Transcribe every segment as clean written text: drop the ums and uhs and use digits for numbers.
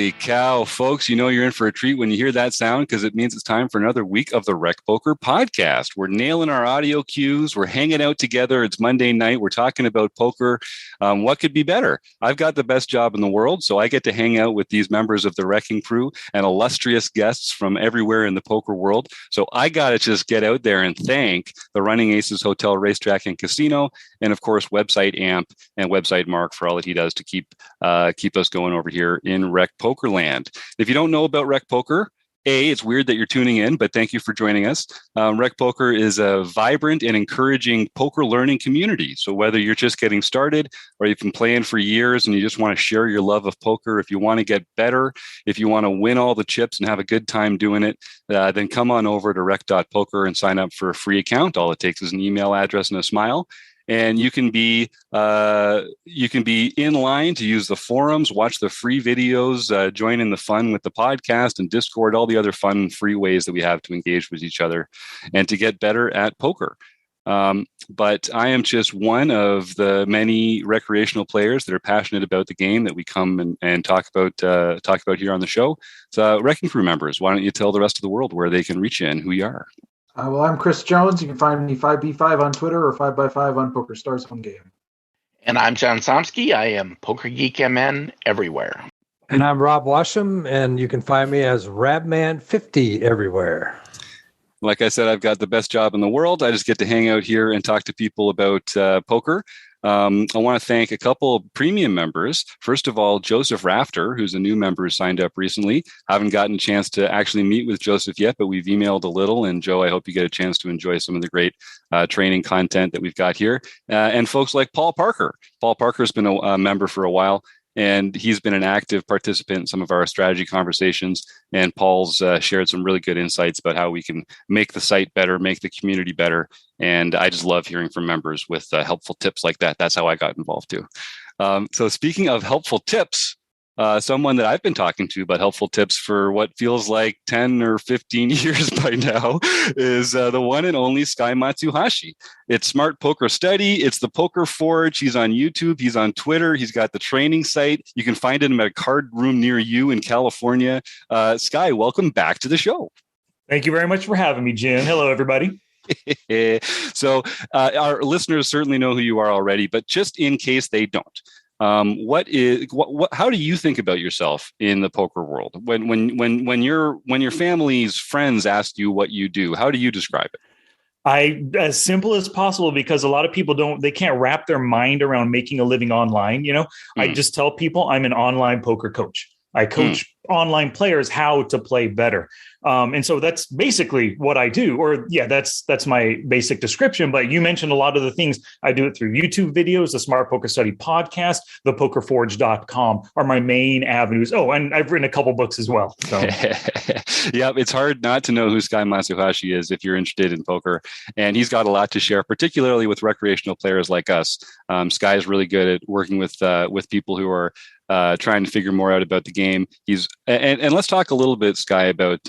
Holy cow, folks, you know you're in for a treat when you hear that sound because it means it's time for another week of the Rec Poker podcast. We're nailing our audio cues. We're hanging out together. It's Monday night. We're talking about poker. What could be better? I've got the best job in the world, so I get to hang out with these members of the Wrecking Crew and illustrious guests from everywhere in the poker world. So I got to just get out there and thank the Running Aces Hotel, Racetrack, and Casino, and of course, Website Amp and Website Mark for all that he does to keep us going over here in Rec Poker Land. If you don't know about Rec Poker, it's weird that you're tuning in, but thank you for joining us. Rec Poker is a vibrant and encouraging poker learning community. So whether you're just getting started or you've been playing for years and you just want to share your love of poker, if you want to get better, if you want to win all the chips and have a good time doing it, then come on over to rec.poker and sign up for a free account. All it takes is an email address and a smile. And you can be in line to use the forums, watch the free videos, join in the fun with the podcast and Discord, all the other fun free ways that we have to engage with each other and to get better at poker. But I am just one of the many recreational players that are passionate about the game that we come and talk about here on the show. So, Wrecking Crew members, why don't you tell the rest of the world where they can reach you and who you are? Well, I'm Chris Jones. You can find me 5B5 on Twitter or 5x5 on PokerStars Home Game. And I'm John Somsky. I am Poker Geek MN everywhere. And I'm Rob Washam, and you can find me as Rabman50 everywhere. Like I said, I've got the best job in the world. I just get to hang out here and talk to people about poker. I want to thank a couple of premium members. First of all, Joseph Rafter, who's a new member who signed up recently. Haven't gotten a chance to actually meet with Joseph yet, but we've emailed a little. And Joe, I hope you get a chance to enjoy some of the great training content that we've got here. And folks like Paul Parker. Paul Parker's been a member for a while, and he's been an active participant in some of our strategy conversations. And Paul's shared some really good insights about how we can make the site better, make the community better. And I just love hearing from members with helpful tips like that. That's how I got involved too. So speaking of helpful tips, someone that I've been talking to about helpful tips for what feels like 10 or 15 years by now is the one and only Sky Matsuhashi. It's Smart Poker Study. It's the Poker Forge. He's on YouTube. He's on Twitter. He's got the training site. You can find him at a card room near you in California. Sky, welcome back to the show. Thank you very much for having me, Jim. Hello, everybody. So our listeners certainly know who you are already, but just in case they don't, how do you think about yourself in the poker world? When your family's friends ask you what you do, how do you describe it? As simple as possible, because a lot of people they can't wrap their mind around making a living online. I just tell people I'm an online poker coach. I coach online players how to play better. And so that's basically what I do, that's my basic description. But you mentioned a lot of the things. I do it through YouTube videos, the Smart Poker Study podcast, the pokerforge.com are my main avenues. Oh, and I've written a couple books as well. So. Yeah, it's hard not to know who Sky Matsuhashi is if you're interested in poker. And he's got a lot to share, particularly with recreational players like us. Sky is really good at working with people who are trying to figure more out about the game. And let's talk a little bit, Sky, about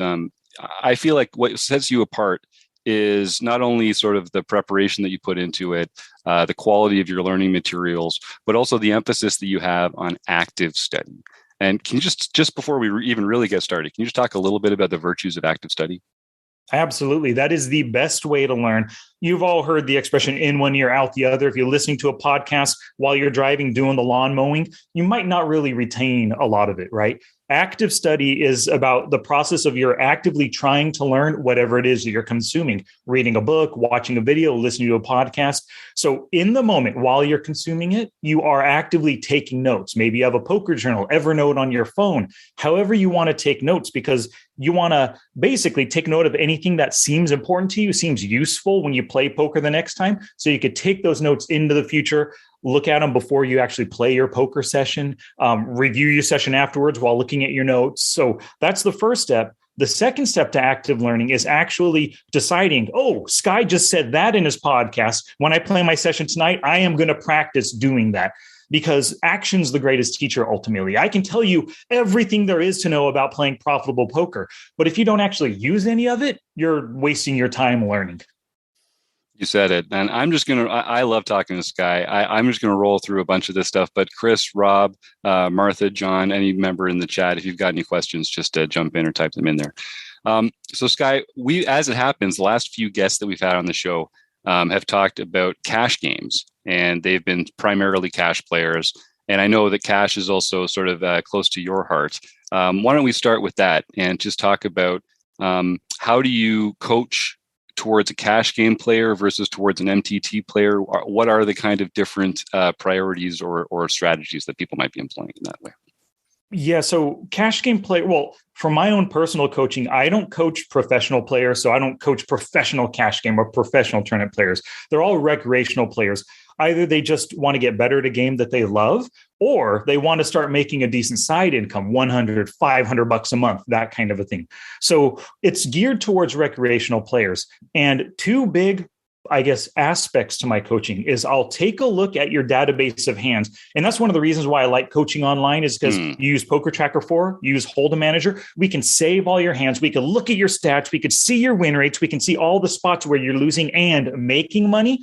I feel like what sets you apart is not only sort of the preparation that you put into it, the quality of your learning materials, but also the emphasis that you have on active study. And can you just before we even really get started, can you just talk a little bit about the virtues of active study? Absolutely. That is the best way to learn. You've all heard the expression in one ear, out the other. If you're listening to a podcast while you're driving, doing the lawn mowing, you might not really retain a lot of it, right? Active study is about the process of you're actively trying to learn whatever it is that you're consuming, reading a book, watching a video, listening to a podcast. So in the moment while you're consuming it, you are actively taking notes. Maybe you have a poker journal, Evernote on your phone, however you want to take notes, because you want to basically take note of anything that seems important to you, seems useful when you play poker the next time. So you could take those notes into the future, look at them before you actually play your poker session, review your session afterwards while looking at your notes. So that's the first step. The second step to active learning is actually deciding, Sky just said that in his podcast. When I play my session tonight, I am going to practice doing that. Because action's the greatest teacher, ultimately. I can tell you everything there is to know about playing profitable poker, but if you don't actually use any of it, you're wasting your time learning. You said it. And I love talking to Sky. I'm just going to roll through a bunch of this stuff. But Chris, Rob, Martha, John, any member in the chat, if you've got any questions, just jump in or type them in there. So Sky, as it happens, the last few guests that we've had on the show have talked about cash games, and they've been primarily cash players. And I know that cash is also sort of close to your heart. Why don't we start with that and just talk about how do you coach towards a cash game player versus towards an MTT player? What are the kind of different priorities or strategies that people might be employing in that way? Yeah, so cash game play. Well, for my own personal coaching, I don't coach professional players. So I don't coach professional cash game or professional tournament players. They're all recreational players. Either they just want to get better at a game that they love, or they want to start making a decent side income, $100, $500 a month, that kind of a thing. So it's geared towards recreational players. And two big, I guess, aspects to my coaching is I'll take a look at your database of hands. And that's one of the reasons why I like coaching online is because you use Poker Tracker 4, you use Hold'em Manager. We can save all your hands. We can look at your stats. We can see your win rates. We can see all the spots where you're losing and making money.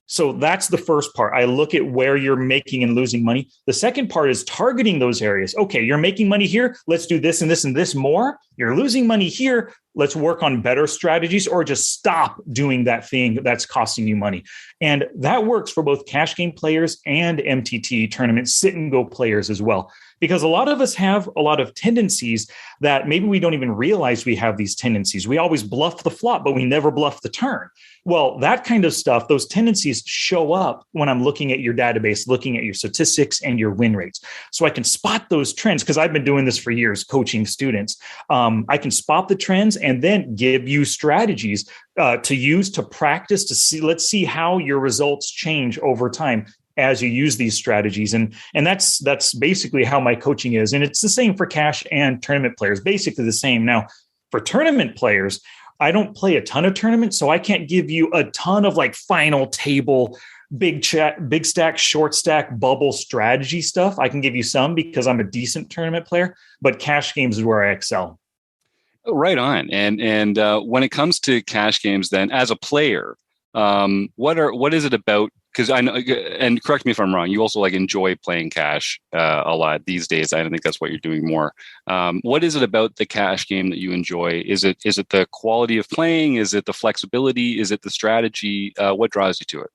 So that's the first part. I look at where you're making and losing money. The second part is targeting those areas. Okay, you're making money here. Let's do this and this and this more. You're losing money here. Let's work on better strategies, or just stop doing that thing that's costing you money. And that works for both cash game players and MTT tournament sit and go players as well. Because a lot of us have a lot of tendencies that maybe we don't even realize we have these tendencies. We always bluff the flop, but we never bluff the turn. Well, that kind of stuff, those tendencies show up when I'm looking at your database, looking at your statistics and your win rates. So I can spot those trends because I've been doing this for years, coaching students. I can spot the trends and then give you strategies to use to practice to see, let's see how your results change over time as you use these strategies. And that's basically how my coaching is. And it's the same for cash and tournament players, basically the same. Now, for tournament players, I don't play a ton of tournaments, so I can't give you a ton of like final table, big stack, short stack, bubble strategy stuff. I can give you some because I'm a decent tournament player, but cash games is where I excel. Right on. And when it comes to cash games, then as a player, what is it about? Because I know, and correct me if I'm wrong, you also like enjoy playing cash a lot these days. I don't think that's what you're doing more. What is it about the cash game that you enjoy? Is it the quality of playing? Is it the flexibility? Is it the strategy? What draws you to it?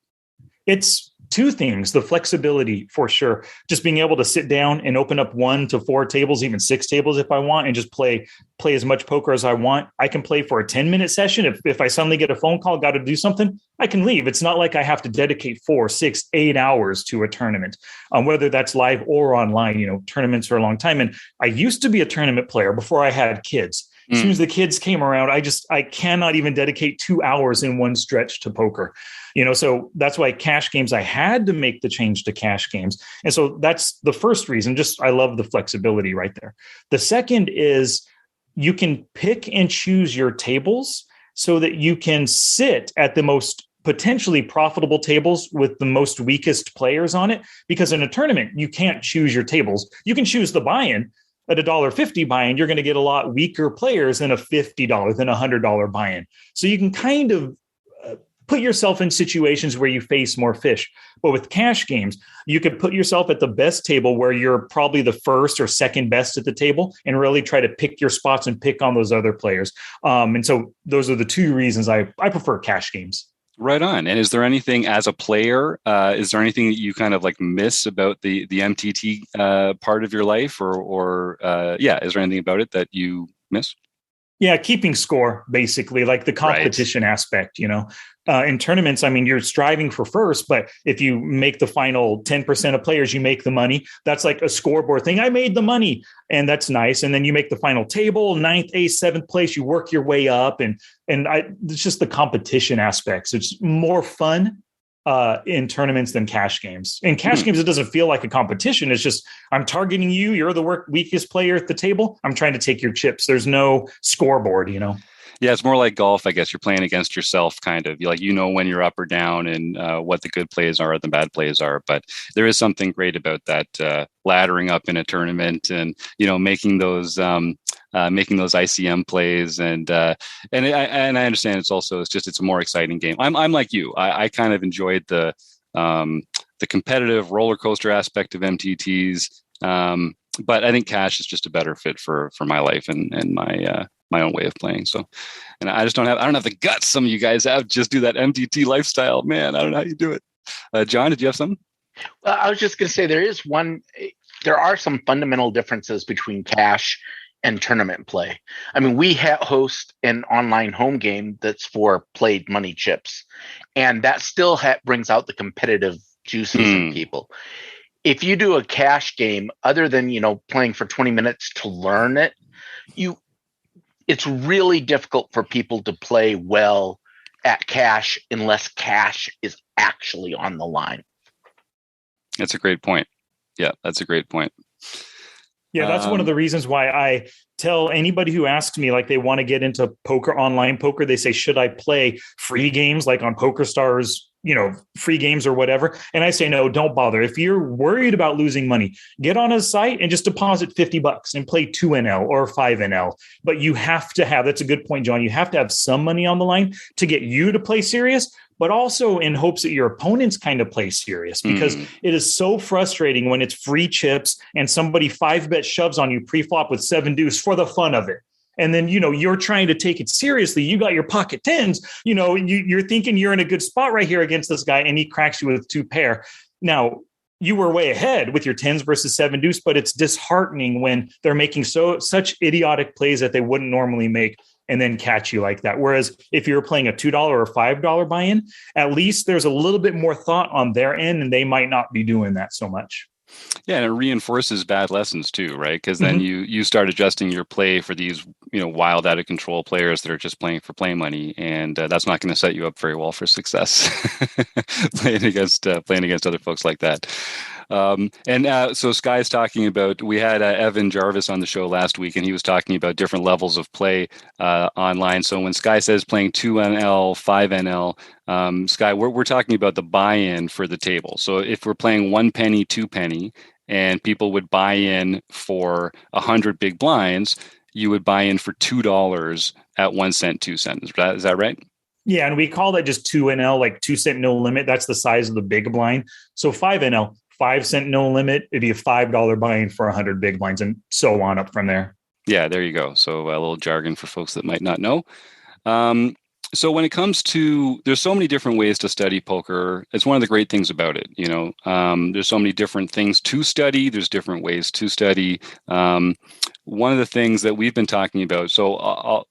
It's two things. The flexibility, for sure. Just being able to sit down and open up 1 to 4 tables, even 6 tables if I want, and just play as much poker as I want. I can play for a 10-minute session. If I suddenly get a phone call, got to do something, I can leave. It's not like I have to dedicate 4, 6, 8 hours to a tournament, whether that's live or online. Tournaments are a long time. And I used to be a tournament player before I had kids. As soon as the kids came around, I cannot even dedicate 2 hours in one stretch to poker. So that's why cash games, I had to make the change to cash games. And so that's the first reason. I love the flexibility right there. The second is you can pick and choose your tables so that you can sit at the most potentially profitable tables with the most weakest players on it. Because in a tournament, you can't choose your tables. You can choose the buy-in. At $1.50 buy-in, you're going to get a lot weaker players than a $50, than a $100 buy-in. So you can kind of put yourself in situations where you face more fish. But with cash games, you could put yourself at the best table where you're probably the first or second best at the table and really try to pick your spots and pick on those other players. And so those are the two reasons I prefer cash games. Right on. And is there anything as a player, is there anything that you kind of like miss about the MTT part of your life or is there anything about it that you miss? Yeah, keeping score, basically, like the competition aspect, in tournaments, you're striving for first, but if you make the final 10% of players, you make the money. That's like a scoreboard thing. I made the money, and that's nice. And then you make the final table, 9th, 8th, 7th place, you work your way up. And it's just the competition aspects. It's more fun in tournaments than cash games. In cash games, it doesn't feel like a competition. It's just, I'm targeting you. You're the weakest player at the table. I'm trying to take your chips. There's no scoreboard, Yeah, it's more like golf, I guess. You're playing against yourself, kind of. When you're up or down and what the good plays are, the bad plays are. But there is something great about that laddering up in a tournament and, making those making those ICM plays, and I understand it's a more exciting game. I'm like you. I kind of enjoyed the competitive roller coaster aspect of MTTs, but I think cash is just a better fit for my life and my own way of playing. So, and I don't have the guts some of you guys have. Just do that MTT lifestyle, man. I don't know how you do it. John, did you have something? Well, I was just going to say there are some fundamental differences between cash and tournament play. I mean, we host an online home game that's for played money chips, and that still brings out the competitive juices in people. If you do a cash game, other than, playing for 20 minutes to learn it, it's really difficult for people to play well at cash unless cash is actually on the line. That's a great point. Yeah, that's a great point. Yeah, that's one of the reasons why I tell anybody who asks me, like, they want to get into poker, online poker, they say, should I play free games like on PokerStars, free games or whatever? And I say, no, don't bother. If you're worried about losing money, get on a site and just deposit $50 and play 2NL or 5NL. But you have to have, that's a good point, John, you have to have some money on the line to get you to play serious, but also in hopes that your opponents kind of play serious, because it is so frustrating when it's free chips and somebody 5-bet shoves on you pre-flop with 7 deuce for the fun of it. And then, you're trying to take it seriously. You got your pocket tens, you're thinking you're in a good spot right here against this guy, and he cracks you with 2 pair. Now, you were way ahead with your tens versus 7 deuce, but it's disheartening when they're making such idiotic plays that they wouldn't normally make and then catch you like that. Whereas if you're playing a $2 or $5 buy-in, at least there's a little bit more thought on their end, and they might not be doing that so much. Yeah, and it reinforces bad lessons too, right? Because then you start adjusting your play for these, wild, out of control players that are just playing for play money, and that's not going to set you up very well for success. playing against other folks like that. So Sky's talking about, we had Evan Jarvis on the show last week, and he was talking about different levels of play online. So when Sky says playing 2NL, 5NL, Sky, we're talking about the buy-in for the table. So if we're playing 1 penny, 2 penny, and people would buy in for 100 big blinds, you would buy in for $2 at 1 cent, 2 cents. Is that right? Yeah, and we call that just 2NL, like 2 cent no limit. That's the size of the big blind. So 5NL, 5 cent no limit, it'd be a $5 buy-in for 100 big blinds, and so on up from there. Yeah, there you go. So a little jargon for folks that might not know. So when it comes to, there's so many different ways to study poker. It's one of the great things about it. There's so many different things to study. There's different ways to study. One of the things that we've been talking about, so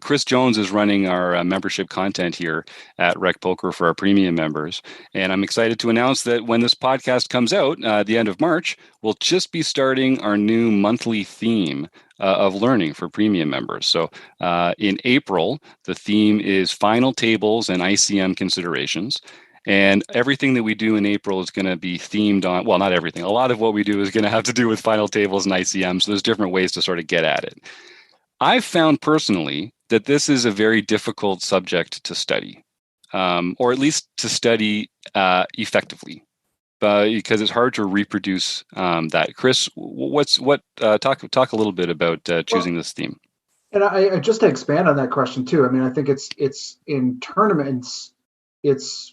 Chris Jones is running our membership content here at Rec Poker for our premium members. And I'm excited to announce that when this podcast comes out, the end of March, we'll just be starting our new monthly theme of learning for premium members. So in April, the theme is Final Tables and ICM considerations. And everything that we do in April is going to be themed on, well, not everything. A lot of what we do is going to have to do with Final Tables and ICM. So there's different ways to sort of get at it. I've found personally that this is a very difficult subject to study, or at least to study effectively. Because it's hard to reproduce that. Chris, talk a little bit about choosing this theme. And I just to expand on that question too. I mean, I think it's in tournaments, it's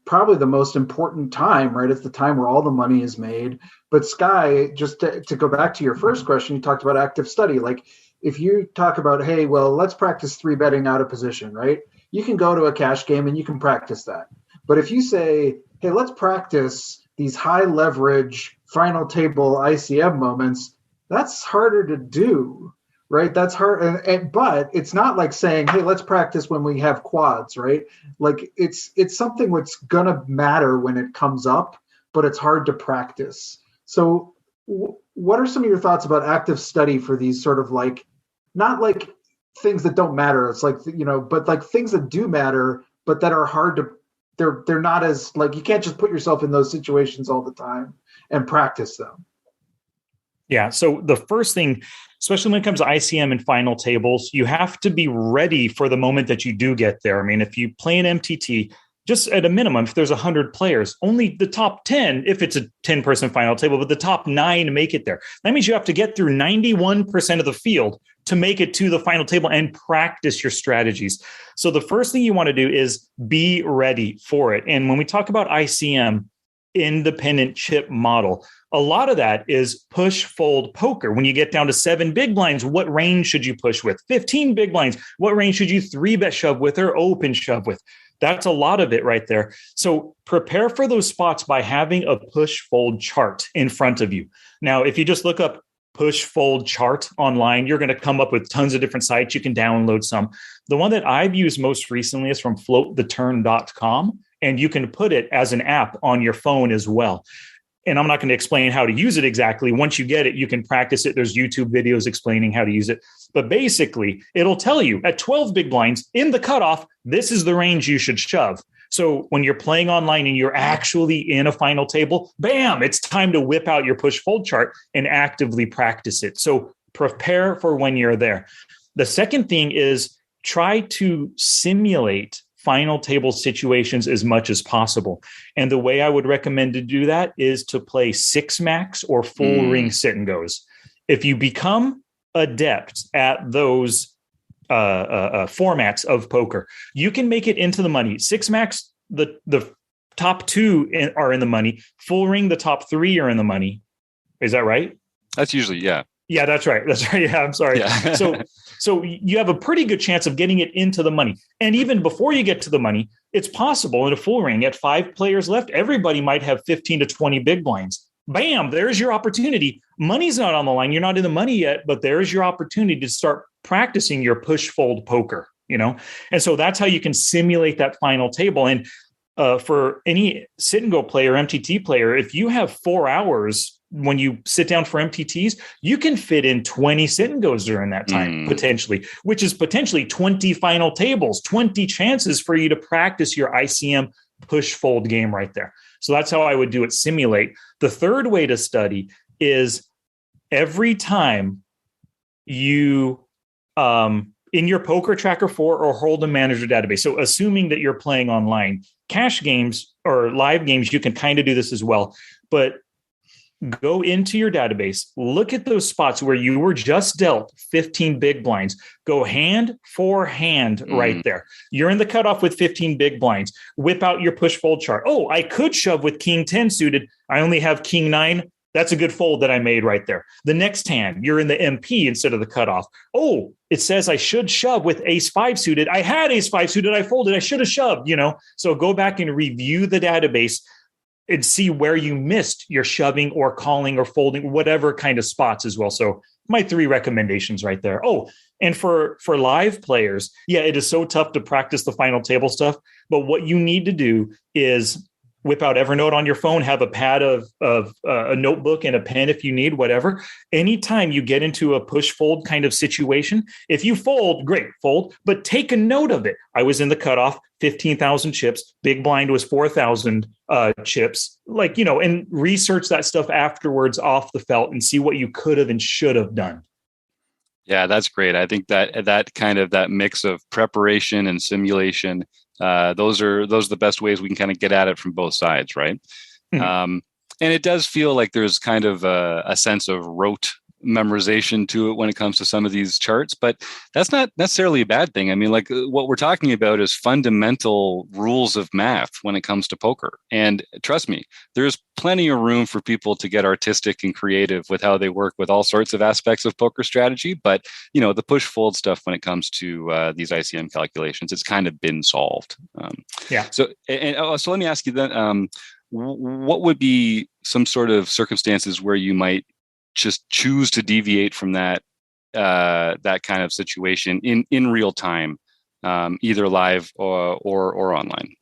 probably the most important time, right? It's the time where all the money is made. But Sky, just to go back to your first question, you talked about active study. Like if you talk about, hey, well, let's practice 3-betting out of position, right? You can go to a cash game and you can practice that. But if you say, hey, let's practice these high leverage final table ICM moments, that's harder to do, right? That's hard. But it's not like saying, hey, let's practice when we have quads, right? Like it's something that's going to matter when it comes up, but it's hard to practice. So what are some of your thoughts about active study for these sort of like, not like things that don't matter. It's like, but like things that do matter, but that are hard to, they're not as like, you can't just put yourself in those situations all the time and practice them. Yeah. So the first thing, especially when it comes to ICM and final tables, you have to be ready for the moment that you do get there. I mean, if you play an MTT, just at a minimum, if there's 100 players, only the top 10, if it's a 10-person final table, but the top 9 make it there. That means you have to get through 91% of the field to make it to the final table and practice your strategies. So the first thing you want to do is be ready for it. And when we talk about ICM, independent chip model, a lot of that is push fold poker. When you get down to 7 big blinds, what range should you push with? 15 big blinds, what range should you 3-bet shove with or open shove with? That's a lot of it right there. So prepare for those spots by having a push fold chart in front of you. Now, if you just look up push fold chart online, you're going to come up with tons of different sites. You can download some. The one that I've used most recently is from floattheturn.com, and you can put it as an app on your phone as well. And I'm not going to explain how to use it exactly. Once you get it, you can practice it. There's YouTube videos explaining how to use it. But basically, it'll tell you at 12 big blinds in the cutoff, this is the range you should shove. So when you're playing online and you're actually in a final table, bam, it's time to whip out your push fold chart and actively practice it. So prepare for when you're there. The second thing is try to simulate final table situations as much as possible. And the way I would recommend to do that is to play 6 max or full ring sit and goes. If you become adept at those formats of poker, you can make it into the money. 6 max, the top 2 are in the money. Full ring, the top 3 are in the money. Is that right? That's usually, yeah. Yeah, that's right. That's right. Yeah, I'm sorry. Yeah. So you have a pretty good chance of getting it into the money. And even before you get to the money, it's possible in a full ring at 5 players left, everybody might have 15 to 20 big blinds. Bam, there's your opportunity. Money's not on the line. You're not in the money yet, but there's your opportunity to start practicing your push fold poker, you know? And so that's how you can simulate that final table. And for any sit and go player, MTT player, if you have 4 hours when you sit down for MTTs, you can fit in 20 sit and goes during that time, potentially, which is potentially 20 final tables, 20 chances for you to practice your ICM push fold game right there. So that's how I would do it, simulate. The third way to study is every time you, in your Poker Tracker 4 or Hold'em Manager database, so assuming that you're playing online, cash games or live games, you can kind of do this as well, but go into your database, look at those spots where you were just dealt 15 big blinds, go hand for hand right there. You're in the cutoff with 15 big blinds, whip out your push fold chart. Oh, I could shove with King 10 suited. I only have King 9. That's a good fold that I made right there. The next hand, you're in the MP instead of the cutoff. Oh, it says I should shove with Ace 5 suited. I had Ace 5 suited. I folded. I should have shoved, you know? So go back and review the database and see where you missed your shoving or calling or folding, whatever kind of spots as well. So my 3 recommendations right there. Oh, and for live players, yeah, it is so tough to practice the final table stuff. But what you need to do is whip out Evernote on your phone, have a pad of a notebook and a pen if you need, whatever. Anytime you get into a push fold kind of situation, if you fold, great, fold, but take a note of it. I was in the cutoff, 15,000 chips. Big blind was 4,000 chips. Like, you know, and research that stuff afterwards off the felt and see what you could have and should have done. Yeah, that's great. I think that kind of that mix of preparation and simulation, those are the best ways we can kind of get at it from both sides, right? And it does feel like there's kind of a sense of rote memorization to it when it comes to some of these charts, but that's not necessarily a bad thing. I mean, like what we're talking about is fundamental rules of math when it comes to poker. And trust me, there's plenty of room for people to get artistic and creative with how they work with all sorts of aspects of poker strategy. But, you know, the push fold stuff when it comes to these ICM calculations, it's kind of been solved. So let me ask you then, what would be some sort of circumstances where you might just choose to deviate from that kind of situation in real time, either live or online?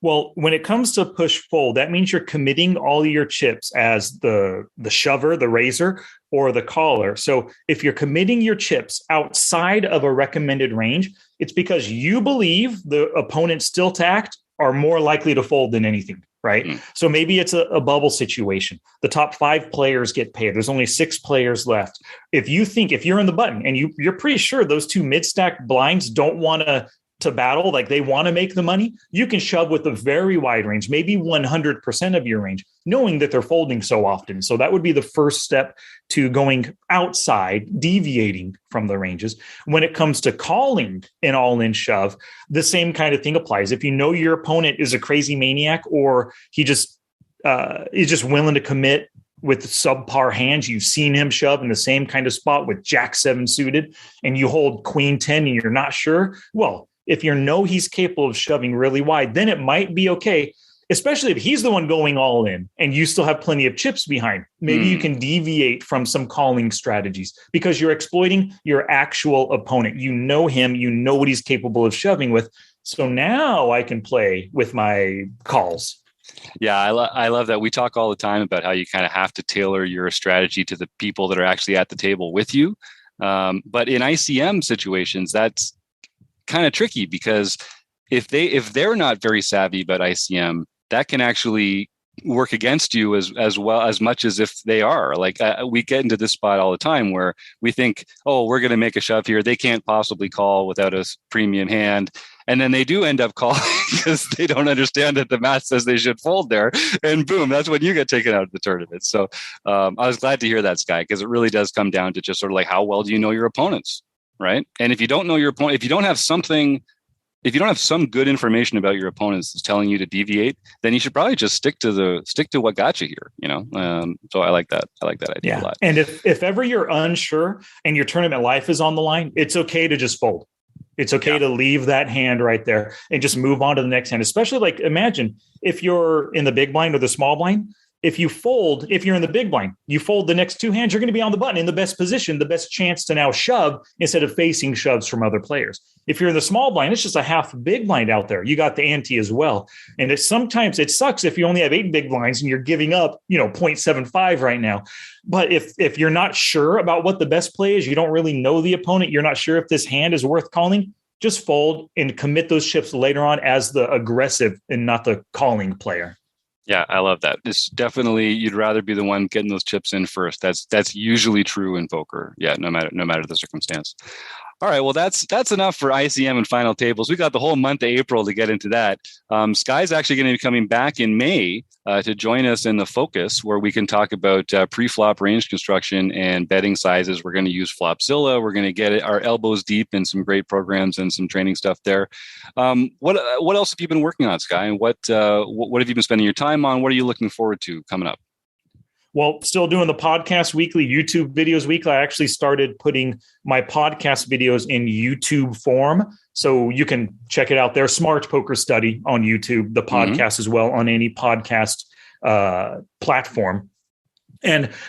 Well, when it comes to push fold, that means you're committing all your chips as the shover, the raiser, or the caller. So if you're committing your chips outside of a recommended range, it's because you believe the opponent's still tacked are more likely to fold than anything. Right. So maybe it's a bubble situation. The top 5 players get paid. There's only 6 players left. If you're in the button and you're pretty sure those 2 mid-stack blinds don't want to to battle, like they want to make the money, you can shove with a very wide range, maybe 100% of your range, knowing that they're folding so often. So that would be the first step to going outside, deviating from the ranges. When it comes to calling an all-in shove, the same kind of thing applies. If you know your opponent is a crazy maniac, or he just is just willing to commit with subpar hands, you've seen him shove in the same kind of spot with Jack 7 suited, and you hold Queen 10 and you're not sure, well, if you know he's capable of shoving really wide, then it might be okay, especially if he's the one going all in and you still have plenty of chips behind. Maybe you can deviate from some calling strategies because you're exploiting your actual opponent. You know him, you know what he's capable of shoving with. So now I can play with my calls. Yeah, I love that. We talk all the time about how you kind of have to tailor your strategy to the people that are actually at the table with you. But in ICM situations, that's kind of tricky because if they're not very savvy about ICM, that can actually work against you as well as much as if they are. Like we get into this spot all the time where we think, oh, we're going to make a shove here. They can't possibly call without a premium hand. And then they do end up calling because they don't understand that the math says they should fold there. And boom, that's when you get taken out of the tournament. So I was glad to hear that, Sky, because it really does come down to just sort of like, how well do you know your opponents? Right. And if you don't know your opponent, if you don't have some good information about your opponents that's telling you to deviate, then you should probably just stick to what got you here, So I like that. I like that idea a lot. And if ever you're unsure and your tournament life is on the line, it's okay to just fold. It's okay to leave that hand right there and just move on to the next hand. Especially like, imagine if you're in the big blind or the small blind. If you fold, if you're in the big blind, you fold the next two hands, you're going to be on the button in the best position, the best chance to now shove instead of facing shoves from other players. If you're in the small blind, it's just a half big blind out there. You got the ante as well. And sometimes it sucks if you only have 8 big blinds and you're giving up, 0.75 right now. But if you're not sure about what the best play is, you don't really know the opponent, you're not sure if this hand is worth calling, just fold and commit those chips later on as the aggressive and not the calling player. Yeah, I love that. It's definitely, you'd rather be the one getting those chips in first. That's usually true in poker. Yeah, no matter the circumstance. All right, well, that's enough for ICM and Final Tables. We got the whole month of April to get into that. Sky's actually going to be coming back in May to join us in the Focus, where we can talk about pre-flop range construction and betting sizes. We're going to use Flopzilla. We're going to get our elbows deep in some great programs and some training stuff there. What else have you been working on, Sky? And what have you been spending your time on? What are you looking forward to coming up? Well, still doing the podcast weekly, YouTube videos weekly. I actually started putting my podcast videos in YouTube form. So you can check it out there. Smart Poker Study on YouTube, the podcast as well on any podcast platform.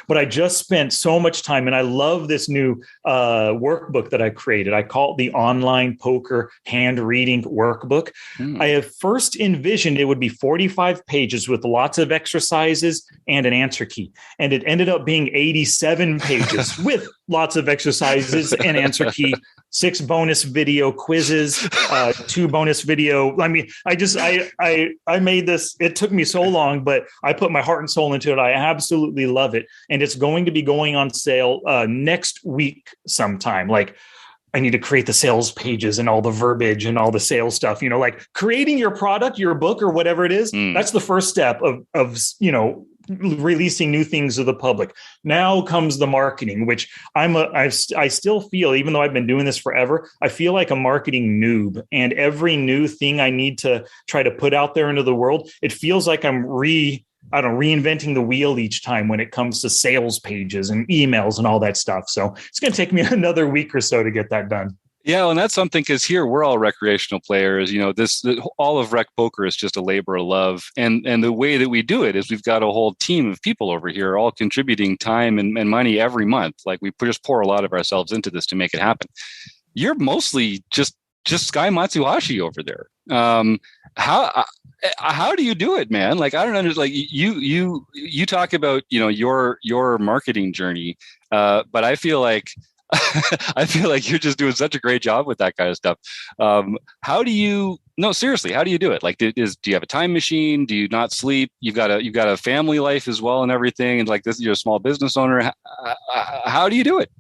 But I just spent so much time, and I love this new workbook that I created. I call it the Online Poker Hand Reading Workbook. I have first envisioned it would be 45 pages with lots of exercises and an answer key. And it ended up being 87 pages with lots of exercises and answer key, 6 bonus video quizzes, 2 bonus video. I mean, I made this. It took me so long, but I put my heart and soul into it. I absolutely love it. And it's going to be going on sale next week sometime. Like, I need to create the sales pages and all the verbiage and all the sales stuff, like creating your product, your book, or whatever it is. That's the first step of releasing new things to the public. Now comes the marketing, which I still feel, even though I've been doing this forever, I feel like a marketing noob. And every new thing I need to try to put out there into the world, it feels like I'm reinventing the wheel each time when it comes to sales pages and emails and all that stuff. So it's going to take me another week or so to get that done. Yeah, and that's something, because here we're all recreational players. All of Rec Poker is just a labor of love, and the way that we do it is we've got a whole team of people over here, all contributing time and money every month. Like we just pour a lot of ourselves into this to make it happen. You're mostly just Sky Matsuhashi over there. How do you do it, man? Like I don't understand. Like you talk about your marketing journey, but I feel like. You're just doing such a great job with that kind of stuff. How do you do it? Like, do you have a time machine? Do you not sleep? You've got a family life as well and everything. And like this, you're a small business owner. How do you do it?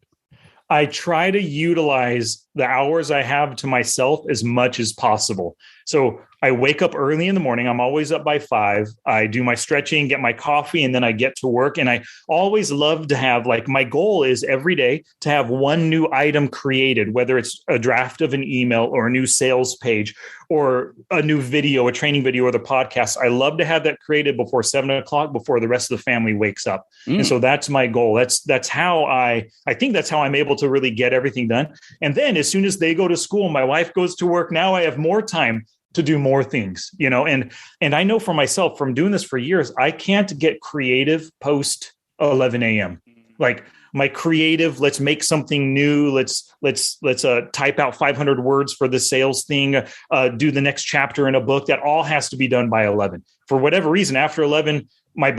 I try to utilize the hours I have to myself as much as possible. So I wake up early in the morning. I'm always up by 5. I do my stretching, get my coffee, and then I get to work. And I always love to have, like, my goal is every day to have one new item created, whether it's a draft of an email or a new sales page or a new video, a training video, or the podcast. I love to have that created before 7:00, before the rest of the family wakes up. And so that's my goal. That's how I think that's how I'm able to really get everything done. And then as soon as they go to school, my wife goes to work. Now I have more time to do more things, and I know for myself from doing this for years, I can't get creative post 11 a.m. Like my creative, let's make something new. Let's type out 500 words for the sales thing, do the next chapter in a book. That all has to be done by 11. For whatever reason, after 11, my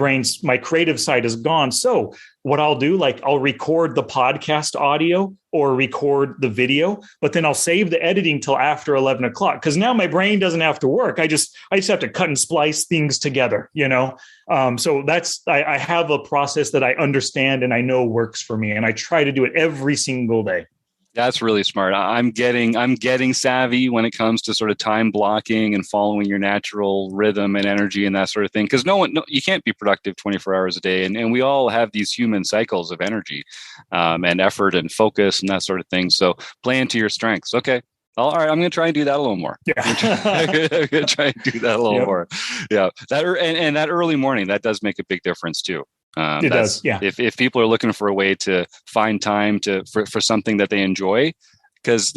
creative side is gone. So what I'll do, like I'll record the podcast audio or record the video, but then I'll save the editing till after 11 o'clock. Cause now my brain doesn't have to work. I just have to cut and splice things together, So I have a process that I understand and I know works for me. And I try to do it every single day. That's really smart. I'm getting savvy when it comes to sort of time blocking and following your natural rhythm and energy and that sort of thing. Because you can't be productive 24 hours a day. And we all have these human cycles of energy and effort and focus and that sort of thing. So play into your strengths. Okay. All right. I'm going to try and do that a little more. Yeah. I'm going to try and do that a little more. Yeah. And that early morning, that does make a big difference too. It does, yeah. If people are looking for a way to find time for something that they enjoy, because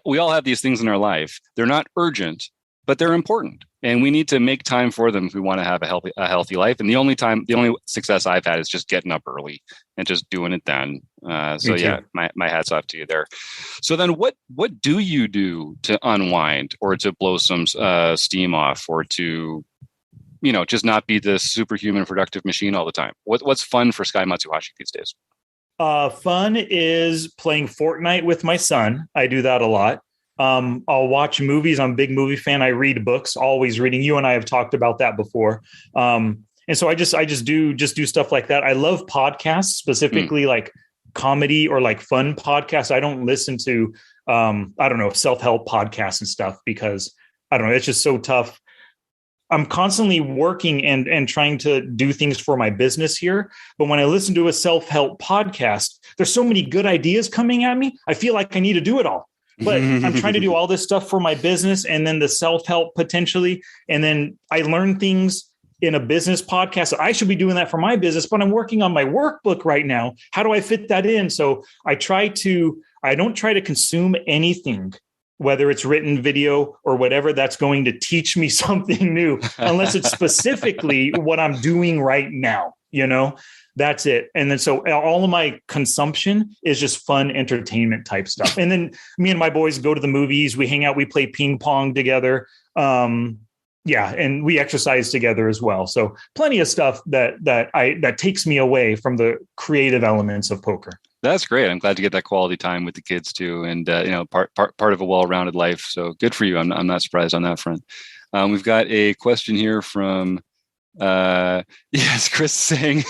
we all have these things in our life. They're not urgent, but they're important, and we need to make time for them if we want to have a healthy life. And the only success I've had is just getting up early and just doing it then. So yeah, my hat's off to you there. So then, what do you do to unwind or to blow some steam off or to just not be this superhuman productive machine all the time? What's fun for Sky Matsuhashi these days? Fun is playing Fortnite with my son. I do that a lot. I'll watch movies. I'm a big movie fan. I read books, always reading. You and I have talked about that before. And so I just do stuff like that. I love podcasts, specifically like comedy or like fun podcasts. I don't listen to, self-help podcasts and stuff because it's just so tough. I'm constantly working and trying to do things for my business here. But when I listen to a self-help podcast, there's so many good ideas coming at me. I feel like I need to do it all. But I'm trying to do all this stuff for my business and then the self-help potentially. And then I learn things in a business podcast. I should be doing that for my business, but I'm working on my workbook right now. How do I fit that in? So I don't try to consume anything, whether it's written, video, or whatever, that's going to teach me something new, unless it's specifically what I'm doing right now, that's it. And then, so all of my consumption is just fun entertainment type stuff. And then me and my boys go to the movies, we hang out, we play ping pong together. And we exercise together as well. So plenty of stuff that takes me away from the creative elements of poker. That's great. I'm glad to get that quality time with the kids too, and part of a well-rounded life. So good for you. I'm not surprised on that front. We've got a question here from Chris saying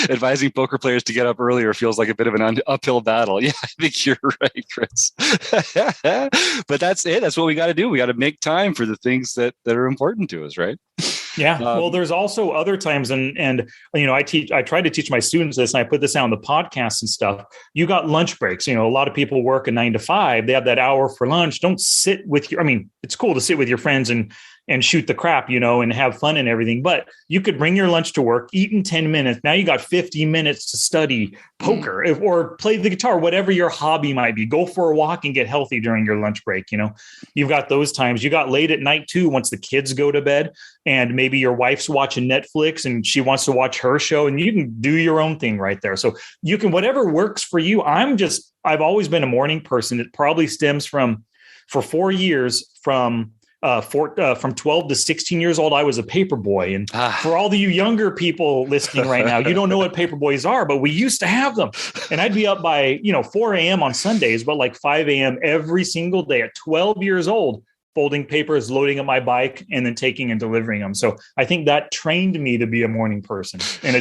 advising poker players to get up earlier feels like a bit of an uphill battle. Yeah, I think you're right, Chris. But that's it. That's what we got to do. We got to make time for the things that are important to us, right? Yeah. Well, there's also other times, and I try to teach my students this, and I put this out on the podcast and stuff. You got lunch breaks. A lot of people work a 9 to 5. They have that hour for lunch. Don't sit with it's cool to sit with your friends and shoot the crap, and have fun and everything. But you could bring your lunch to work, eat in 10 minutes. Now you got 50 minutes to study poker or play the guitar, whatever your hobby might be. Go for a walk and get healthy during your lunch break. You've got those times. You got late at night too, once the kids go to bed and maybe your wife's watching Netflix and she wants to watch her show, and you can do your own thing right there. So you can, whatever works for you. I've always been a morning person. It probably stems for 4 years from 12 to 16 years old, I was a paper boy. And for all of you younger people listening right now, you don't know what paper boys are, but we used to have them. And I'd be up by, 4 a.m. on Sundays, but like 5 a.m. every single day at 12 years old, folding papers, loading up my bike, and then taking and delivering them. So I think that trained me to be a morning person. And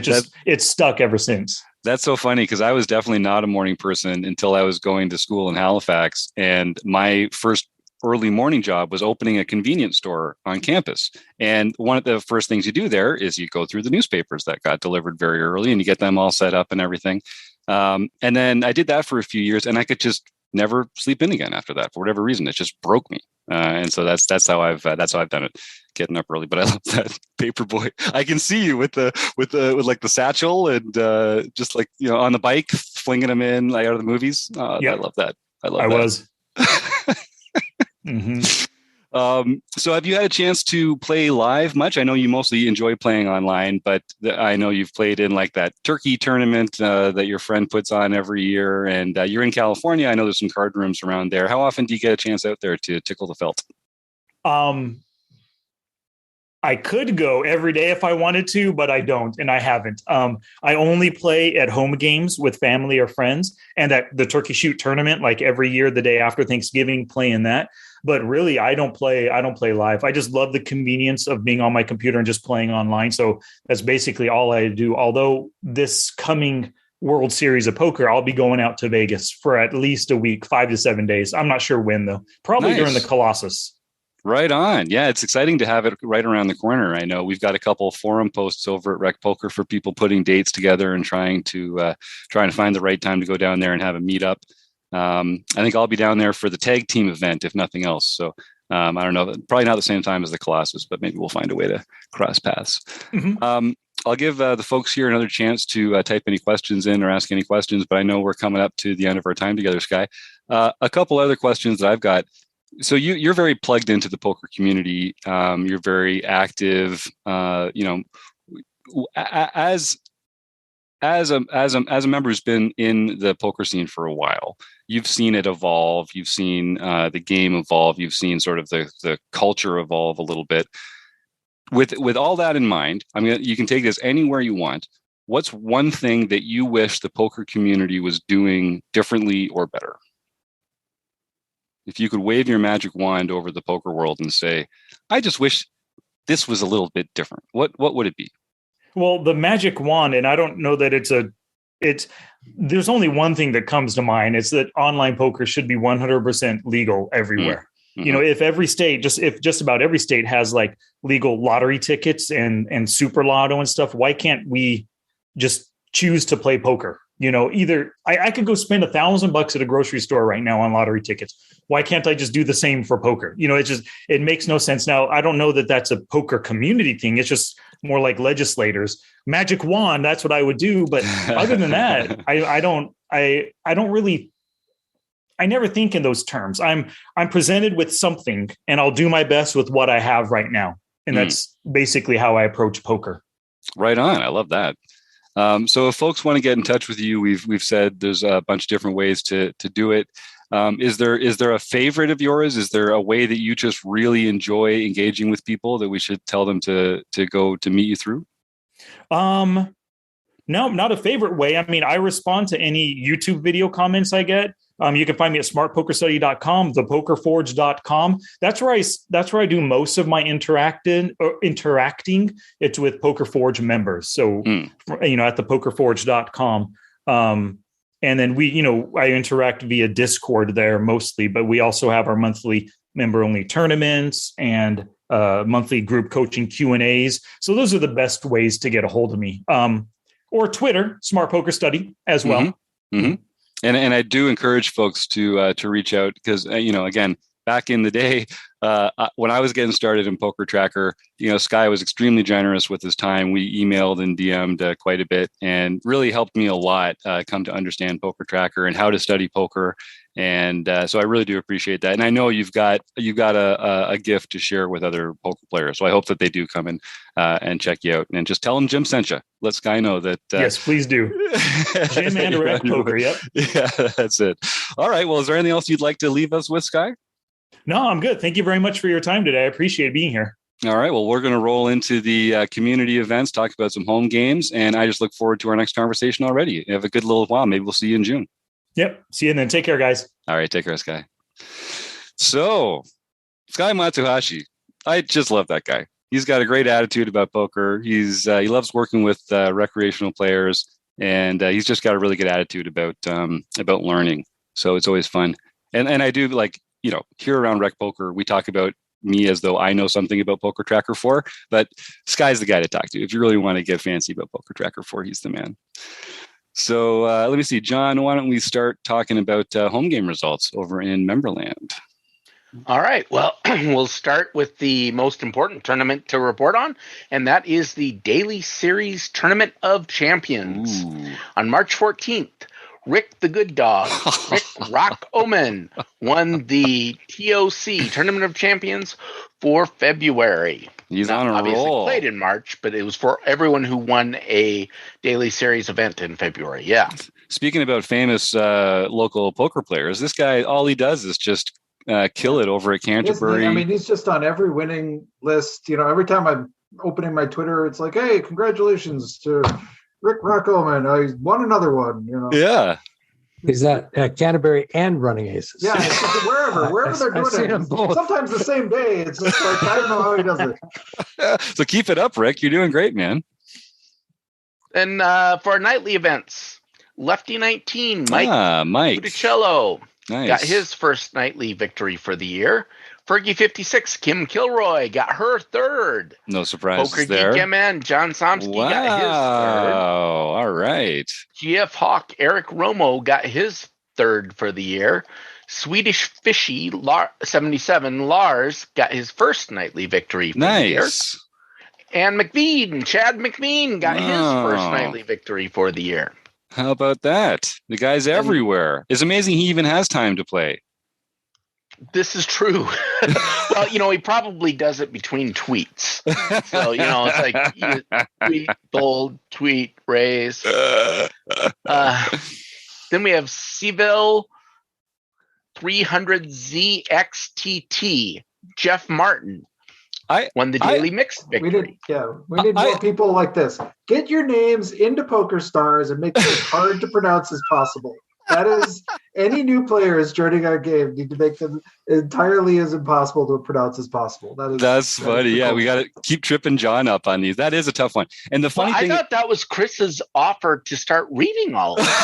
it's stuck ever since. That's so funny because I was definitely not a morning person until I was going to school in Halifax. And my first early morning job was opening a convenience store on campus. And one of the first things you do there is you go through the newspapers that got delivered very early and you get them all set up and everything. And then I did that for a few years and I could just never sleep in again after that for whatever reason. It just broke me. And so that's how I've done it, getting up early. But I love that Paperboy. I can see you with like the satchel and just like, on the bike, flinging them in like out of the movies. I love that. I was. Mm-hmm. So have you had a chance to play live much? I know you mostly enjoy playing online, but I know you've played in like that turkey tournament that your friend puts on every year, and you're in California. I know there's some card rooms around there. How often do you get a chance out there to tickle the felt? I could go every day if I wanted to, but I don't, and I haven't. I only play at home games with family or friends, and at the turkey shoot tournament, like every year, the day after Thanksgiving, playing that. But really, I don't play live. I just love the convenience of being on my computer and just playing online. So that's basically all I do. Although this coming World Series of Poker, I'll be going out to Vegas for at least a week, 5 to 7 days. I'm not sure when, though. Probably during the Colossus. Right on. Yeah, it's exciting to have it right around the corner. I know we've got a couple of forum posts over at Rec Poker for people putting dates together and trying to find the right time to go down there and have a meetup. I think I'll be down there for the tag team event, if nothing else. So I don't know, probably not the same time as the Colossus, but maybe we'll find a way to cross paths. Mm-hmm. I'll give the folks here another chance to type any questions in or ask any questions, but I know we're coming up to the end of our time together, Sky. A couple other questions that I've got. So you're very plugged into the poker community. You're very active. As a member who's been in the poker scene for a while, you've seen it evolve. You've seen the game evolve. You've seen sort of the culture evolve a little bit. With all that in mind, you can take this anywhere you want. What's one thing that you wish the poker community was doing differently or better? If you could wave your magic wand over the poker world and say, I just wish this was a little bit different, what would it be? Well, the magic wand, and I don't know that there's only one thing that comes to mind. It's that online poker should be 100% legal everywhere. Mm-hmm. If just about every state has like legal lottery tickets and super lotto and stuff, why can't we just choose to play poker? Either I could go spend $1,000 at a grocery store right now on lottery tickets. Why can't I just do the same for poker? It makes no sense. Now, I don't know that that's a poker community thing. It's just more like legislators. Magic wand, that's what I would do. But other than that, I never think in those terms. I'm presented with something and I'll do my best with what I have right now. And that's basically how I approach poker. Right on. I love that. So if folks want to get in touch with you, we've said there's a bunch of different ways to do it. Is there a favorite of yours? Is there a way that you just really enjoy engaging with people that we should tell them to go to meet you through? No, not a favorite way. I respond to any YouTube video comments I get. You can find me at smartpokerstudy.com, thepokerforge.com. That's where I do most of my interacting. It's with Poker Forge members. So, at thepokerforge.com. And then I interact via Discord there mostly, but we also have our monthly member-only tournaments and monthly group coaching Q&As. So those are the best ways to get a hold of me. Or Twitter, Smart Poker Study as well. Mm-hmm. Mm-hmm. And I do encourage folks to reach out because, again, back in the day, when I was getting started in Poker Tracker, Sky was extremely generous with his time. We emailed and DM'd quite a bit and really helped me a lot come to understand Poker Tracker and how to study poker. And so I really do appreciate that. And I know you've got a gift to share with other poker players. So I hope that they do come in and check you out and just tell them Jim sent you. Let Sky know that. Yes, please do. Jim and Rec Poker. Yep. Yeah, that's it. All right. Well, is there anything else you'd like to leave us with, Sky? No, I'm good. Thank you very much for your time today. I appreciate being here. All right. Well, we're going to roll into the community events, talk about some home games, and I just look forward to our next conversation already. Have a good little while. Maybe we'll see you in June. Yep. See you then. Take care, guys. All right. Take care, Sky. So, Sky Matsuhashi, I just love that guy. He's got a great attitude about poker. He loves working with recreational players. and he's just got a really good attitude about learning. So it's always fun. And I do like, here around Rec Poker, we talk about me as though I know something about Poker Tracker 4, but Sky's the guy to talk to. If you really want to get fancy about Poker Tracker 4, he's the man. So let me see, John, why don't we start talking about home game results over in Memberland? All right. Well, we'll start with the most important tournament to report on, and that is the Daily Series Tournament of Champions. Ooh. On March 14th, Rick the Good Dog, Rick Rock Omen, won the TOC Tournament of Champions for February. He's on a obviously roll. Played in March, but it was for everyone who won a Daily Series event in February. Yeah. Speaking about famous local poker players, this guy, all he does is just kill it over at Canterbury. He's just on every winning list. Every time I'm opening my Twitter, it's like, hey, congratulations to Rick Rockoman. I won another one. Yeah. He's at Canterbury and Running Aces. Yeah, wherever they're doing it. Sometimes the same day. It's just like, I don't know how he does it. So keep it up, Rick. You're doing great, man. And for our nightly events, Lefty 19, Mike Budicello, nice. Got his first nightly victory for the year. Fergie 56, Kim Kilroy, got her third. No surprise Poker there. Geek MN, John Somsky got his third. All right. GF Hawk, Eric Romo got his third for the year. Swedish Fishy 77, Lars got his first nightly victory for the year. And Chad McVean got his first nightly victory for the year. How about that? The guy's everywhere. It's amazing he even has time to play. This is true. Well, he probably does it between tweets. So, it's like tweet, bold, tweet, raise. Then we have Seville 300ZXTT, Jeff Martin. Won the daily mixed victory. We need more people like this. Get your names into Poker Stars and make it as hard to pronounce as possible. That is, any new players joining our game need to make them entirely as impossible to pronounce as possible. That's funny. Yeah, we got to keep tripping John up on these. That is a tough one. And the funny thing, I thought that was Chris's offer to start reading all of them.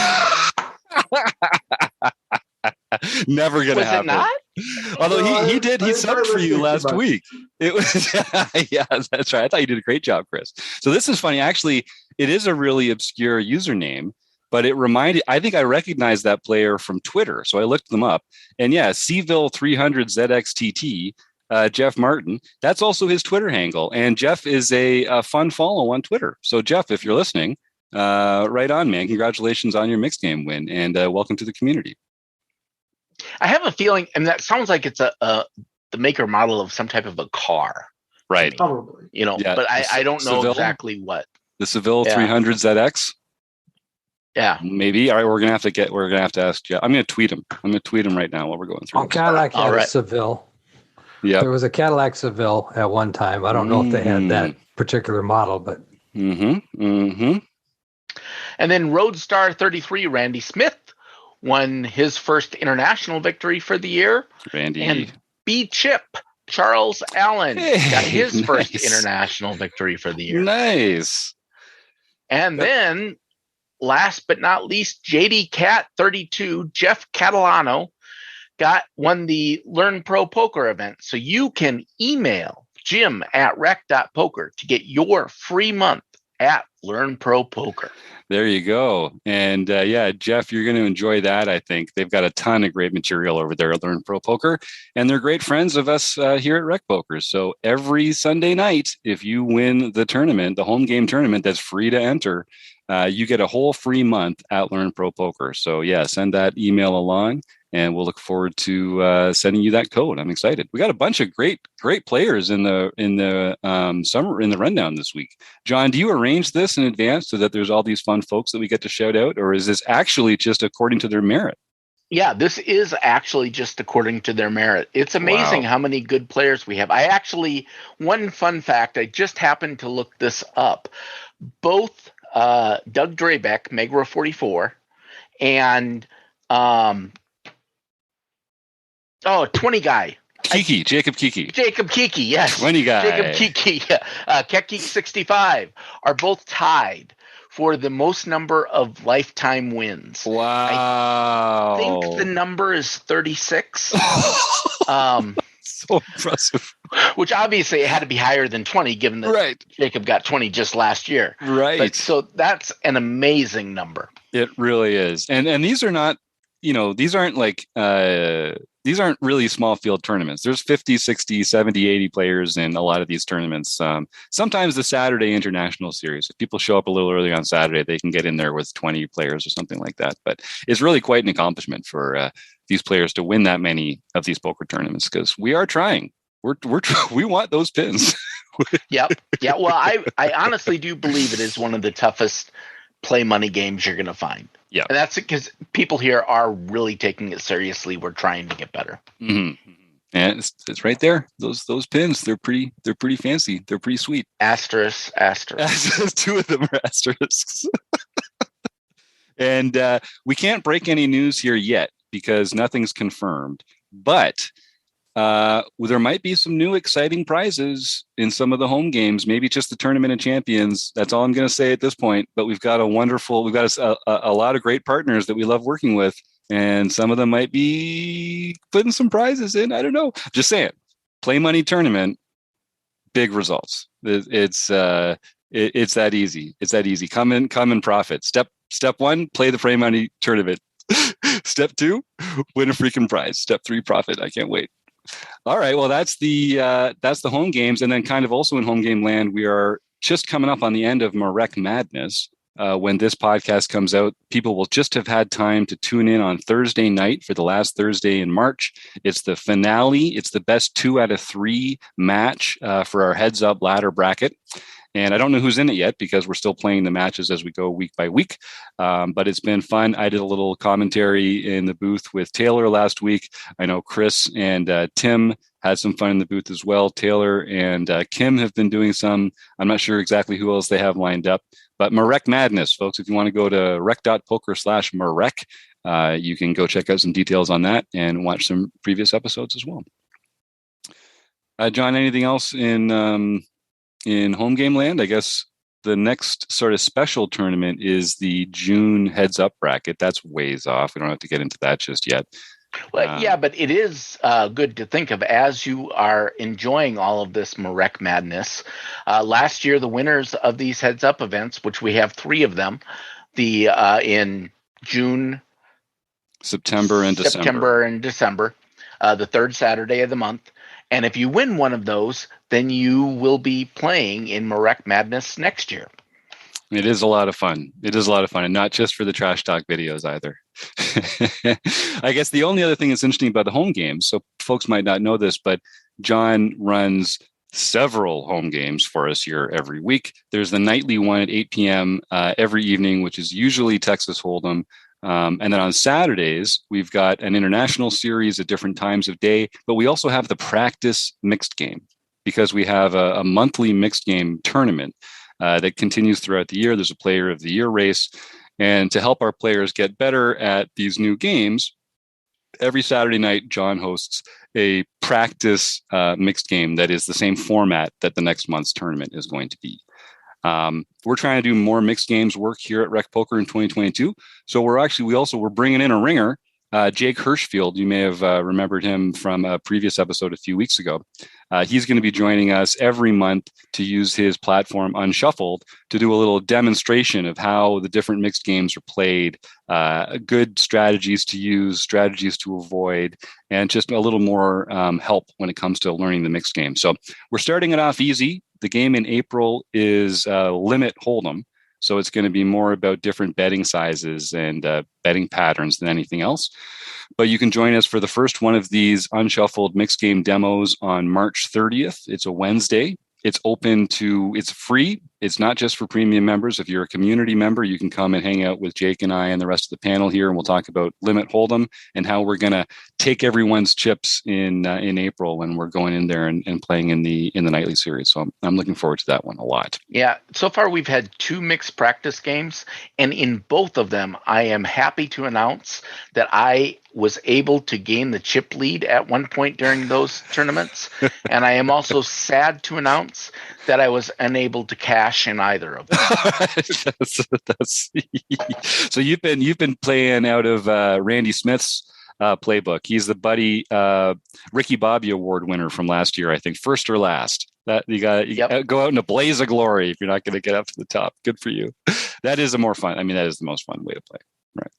Never gonna happen. Was it not? Although he did, he subbed for you last week. It was, yeah, that's right. I thought you did a great job, Chris. So this is funny. Actually, it is a really obscure username. But it reminded, I think I recognized that player from Twitter. So I looked them up. And yeah, Seville 300ZXTT, Jeff Martin, that's also his Twitter handle. And Jeff is a fun follow on Twitter. So Jeff, if you're listening, right on, man. Congratulations on your mixed game win and welcome to the community. I have a feeling, and that sounds like it's the maker model of some type of a car. Right. Probably. But I don't know exactly what. The Seville 300ZX? Yeah, maybe. All right, we're gonna have to ask Jeff. I'm gonna tweet him. right now while we're going through. Cadillac had a Seville. Yeah, there was a Cadillac Seville at one time. I don't know if they had that particular model, but. And then Roadstar 33, Randy Smith, won his first international victory for the year. Randy and B Chip Charles Allen got his first international victory for the year. Nice. And then. Last but not least, JD Cat 32, Jeff Catalano won the Learn Pro Poker event. So you can email jim@rec.poker to get your free month at Learn Pro Poker. There you go. And Jeff, you're going to enjoy that. I think they've got a ton of great material over there at Learn Pro Poker, and they're great friends of us here at Rec Poker. So every Sunday night, if you win the tournament, the home game tournament that's free to enter, you get a whole free month at Learn Pro Poker. So send that email along, and we'll look forward to sending you that code. I'm excited. We got a bunch of great players in the summer in the rundown this week. John, do you arrange this in advance so that there's all these fun folks that we get to shout out, or is this actually just according to their merit? Yeah, this is actually just according to their merit. It's amazing how many good players we have. One fun fact, I just happened to look this up. Both Doug Drabeck, Megra 44, and 20 guy. Jacob Kiki, yes. 20 guy. Jacob Kiki, Kekgeek 65 are both tied for the most number of lifetime wins. Wow. I think the number is 36. So impressive. Which obviously it had to be higher than 20, given that Jacob got 20 just last year. Right. But, so that's an amazing number. It really is. And these are not, these aren't like, these aren't really small field tournaments. There's 50, 60, 70, 80 players in a lot of these tournaments. Sometimes the Saturday International Series, if people show up a little early on Saturday, they can get in there with 20 players or something like that. But it's really quite an accomplishment for these players to win that many of these poker tournaments, because we are trying. We want those pins. Yep. Yeah. Well, I honestly do believe it is one of the toughest play money games you're going to find. Yeah. And that's because people here are really taking it seriously. We're trying to get better. Mm-hmm. And it's right there. Those pins, they're pretty fancy. They're pretty sweet. Asterisk. Two of them are asterisks. And we can't break any news here yet because nothing's confirmed. But there might be some new exciting prizes in some of the home games, maybe just the Tournament of Champions. That's all I'm going to say at this point. But we've got a lot of great partners that we love working with. And some of them might be putting some prizes in. I don't know. Just saying. Play money tournament, big results. It's that easy. It's that easy. Come and profit. Step one, play the play money tournament. Step 2, win a freaking prize. Step 3, profit. I can't wait. All right. Well, that's the home games. And then kind of also in home game land, we are just coming up on the end of Marek Madness. When this podcast comes out, people will just have had time to tune in on Thursday night for the last Thursday in March. It's the finale. It's the best 2 out of 3 match for our heads up ladder bracket. And I don't know who's in it yet because we're still playing the matches as we go week by week. But it's been fun. I did a little commentary in the booth with Taylor last week. I know Chris and Tim had some fun in the booth as well. Taylor and Kim have been doing some. I'm not sure exactly who else they have lined up. But Marek Madness, folks, if you want to go to rec.poker/Marek, you can go check out some details on that and watch some previous episodes as well. John, anything else in home game land? I guess the next sort of special tournament is the June heads up bracket. That's ways off. We don't have to get into that just yet. Well, yeah, but it is good to think of as you are enjoying all of this Marek Madness. Last year, the winners of these heads up events, which we have 3 of them, in June, September and December, the third Saturday of the month. And if you win one of those, then you will be playing in Marek Madness next year. It is a lot of fun. And not just for the trash talk videos either. I guess the only other thing that's interesting about the home games, so folks might not know this, but John runs several home games for us here every week. There's the nightly one at 8 p.m. Every evening, which is usually Texas Hold'em. And then on Saturdays, we've got an international series at different times of day, but we also have the practice mixed game because we have a monthly mixed game tournament that continues throughout the year. There's a player of the year race. And to help our players get better at these new games, every Saturday night, John hosts a practice mixed game that is the same format that the next month's tournament is going to be. We're trying to do more mixed games work here at Rec Poker in 2022. So we're bringing in a ringer, Jake Hirschfield. You may have remembered him from a previous episode a few weeks ago. He's going to be joining us every month to use his platform Unshuffled to do a little demonstration of how the different mixed games are played, good strategies to use, strategies to avoid, and just a little more help when it comes to learning the mixed game. So we're starting it off easy. The game in April is Limit Hold'em. So it's going to be more about different betting sizes and betting patterns than anything else. But you can join us for the first one of these Unshuffled mixed game demos on March 30th. It's a Wednesday. It's free. It's not just for premium members. If you're a community member, you can come and hang out with Jake and I and the rest of the panel here, and we'll talk about Limit Hold'em and how we're going to take everyone's chips in April when we're going in there and playing in the nightly series. So I'm looking forward to that one a lot. Yeah, so far we've had 2 mixed practice games, and in both of them, I am happy to announce that I was able to gain the chip lead at one point during those tournaments. And I am also sad to announce that I was unable to cash cash in either of them. So you've been playing out of Randy Smith's playbook. He's the Buddy Ricky Bobby Award winner from last year, I think, first or last. That you got go out in a blaze of glory if you're not going to get up to the top. Good for you. That is the most fun way to play. Right.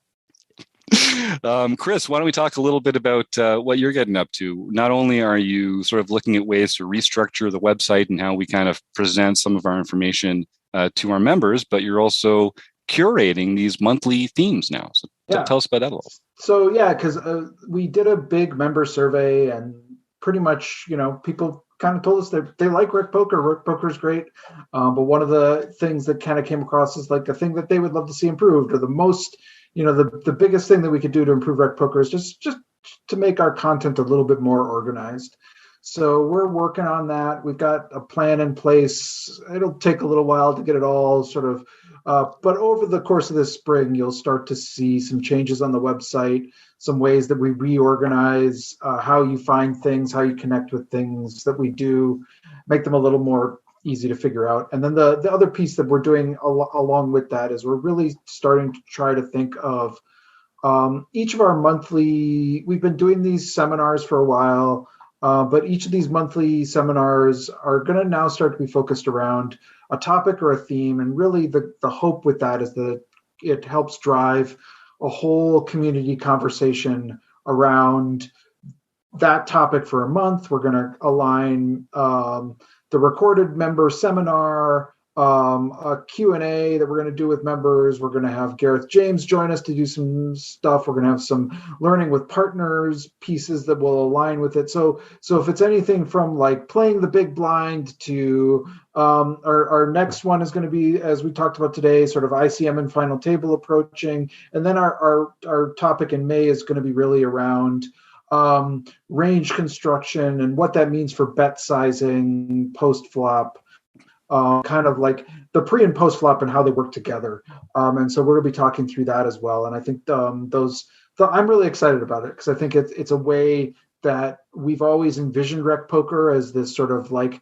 Chris, why don't we talk a little bit about what you're getting up to? Not only are you sort of looking at ways to restructure the website and how we kind of present some of our information to our members, but you're also curating these monthly themes now. So tell us about that a little. So because we did a big member survey, and pretty much, people kind of told us that they like Rec Poker. Rec Poker is great, but one of the things that kind of came across is like a thing that they would love to see improved, or the most, the biggest thing that we could do to improve Rec Poker is just to make our content a little bit more organized. So we're working on that. We've got a plan in place. It'll take a little while to get it all sort of, but over the course of this spring, you'll start to see some changes on the website, some ways that we reorganize how you find things, how you connect with things that we do, make them a little more easy to figure out. And then the other piece that we're doing along with that is we're really starting to try to think of each of our monthly, we've been doing these seminars for a while, but each of these monthly seminars are going to now start to be focused around a topic or a theme. And really the hope with that is that it helps drive a whole community conversation around that topic for a month. We're going to align the recorded member seminar, a Q&A that we're going to do with members. We're going to have Gareth James join us to do some stuff. We're going to have some learning with partners pieces that will align with it. So if it's anything from like playing the big blind to our next one is going to be, as we talked about today, sort of ICM and Final Table approaching. And then our topic in May is going to be really around range construction and what that means for bet sizing, post flop, kind of like the pre and post flop and how they work together. And so we're going to be talking through that as well. And I think I'm really excited about it because I think it's a way that we've always envisioned Rec Poker as this sort of like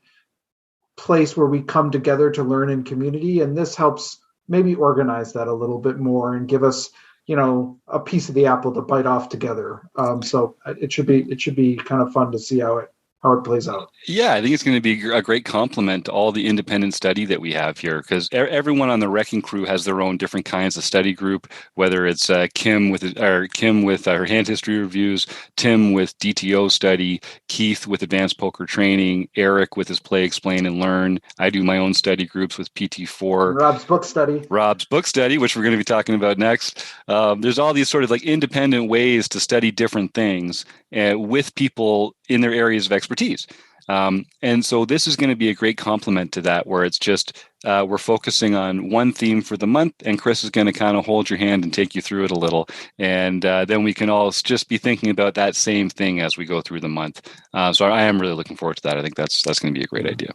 place where we come together to learn in community. And this helps maybe organize that a little bit more and give us, a piece of the apple to bite off together. So it should be kind of fun to see how it plays out. Yeah, I think it's going to be a great complement to all the independent study that we have here, because everyone on the Wrecking Crew has their own different kinds of study group, whether it's Kim with her hand history reviews, Tim with DTO study, Keith with advanced poker training, Eric with his play, explain, and learn. I do my own study groups with PT4. And Rob's book study, which we're going to be talking about next. There's all these sort of like independent ways to study different things with people in their areas of expertise. And so this is going to be a great complement to that, where it's just we're focusing on one theme for the month, and Chris is going to kind of hold your hand and take you through it a little. And then we can all just be thinking about that same thing as we go through the month. So I am really looking forward to that. I think that's going to be a great idea.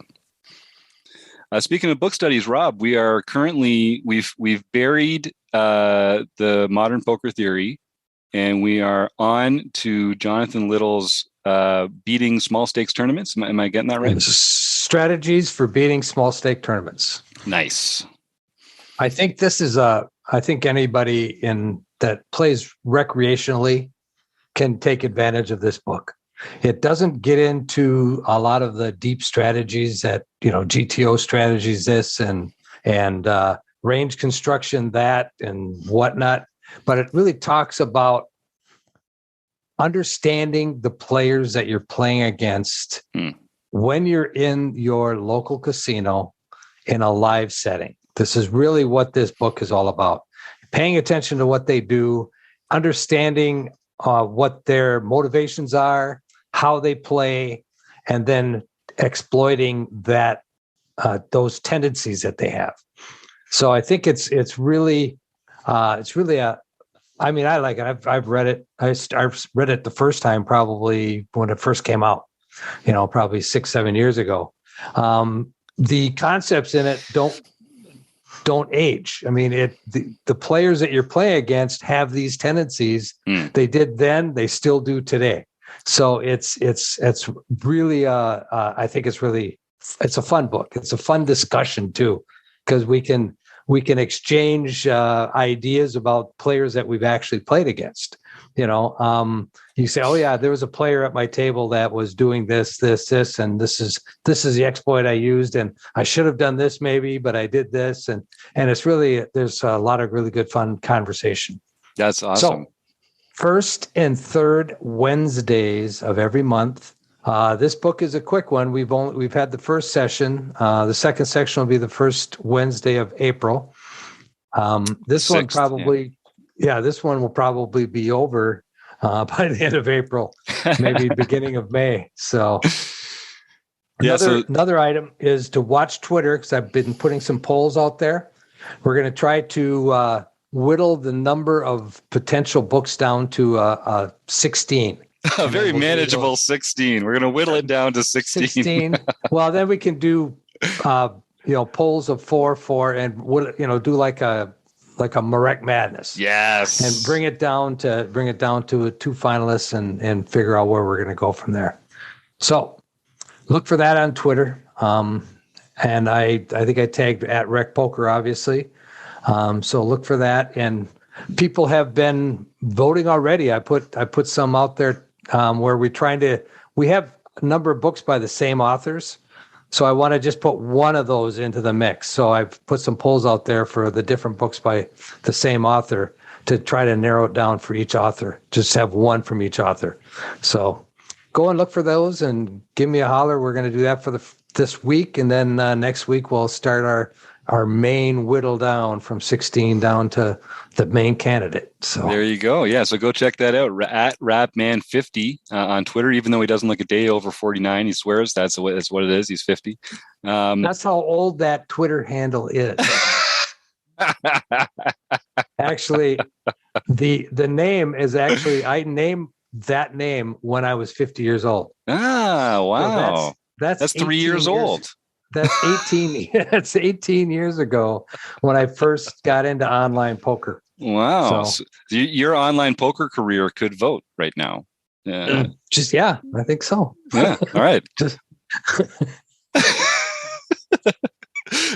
Speaking of book studies, Rob, we are currently, we've buried the Modern Poker Theory, and we are on to Jonathan Little's beating small stakes tournaments. Am I getting that right? Strategies for beating small stake tournaments. Nice. I think this is I think anybody that plays recreationally can take advantage of this book. It doesn't get into a lot of the deep strategies that, GTO strategies, this and range construction, that and whatnot. But it really talks about understanding the players that you're playing against when you're in your local casino in a live setting. This is really what this book is all about. Paying attention to what they do, understanding what their motivations are, how they play, and then exploiting that those tendencies that they have. So I think it's really I mean, I like it. I've read it. I read it the first time probably when it first came out, probably 6-7 years ago. The concepts in it don't age. I mean, the players that you're playing against have these tendencies. They did then, they still do today. So it's really I think it's a fun book. It's a fun discussion too. because we can exchange ideas about players that we've actually played against. You say, oh yeah, there was a player at my table that was doing this, and this is the exploit I used, and I should have done this maybe, but I did this, and it's really, there's a lot of really good fun conversation. That's awesome. So, first and third Wednesdays of every month. This book is a quick one. We've had the first session. The second section will be the first Wednesday of April. This one will probably be over by the end of April, maybe beginning of May. So another item is to watch Twitter, because I've been putting some polls out there. We're going to try to whittle the number of potential books down to 16. A very manageable 16. We're going to whittle it down to 16. Well, then we can do polls of 4, and do like a Marek Madness. Yes. And bring it down to 2 finalists and figure out where we're going to go from there. So look for that on Twitter. And I think I tagged at Rec Poker, obviously. So look for that. And people have been voting already. I put some out there where we have a number of books by the same authors. So I want to just put one of those into the mix. So I've put some polls out there for the different books by the same author to try to narrow it down for each author. Just have one from each author. So go and look for those and give me a holler. We're going to do that for this week. And then next week we'll start our main whittle down from 16 down to the main candidate. So there you go. Yeah. So go check that out at Rapman50 on Twitter. Even though he doesn't look a day over 49, he swears that's what it is. He's 50. That's how old that Twitter handle is. Actually, the name is actually, I named that name when I was 50 years old. Ah, wow. So that's 3 years old. That's 18. That's 18 years ago when I first got into online poker. Wow. So your online poker career could vote right now. I think so. Yeah. All right. So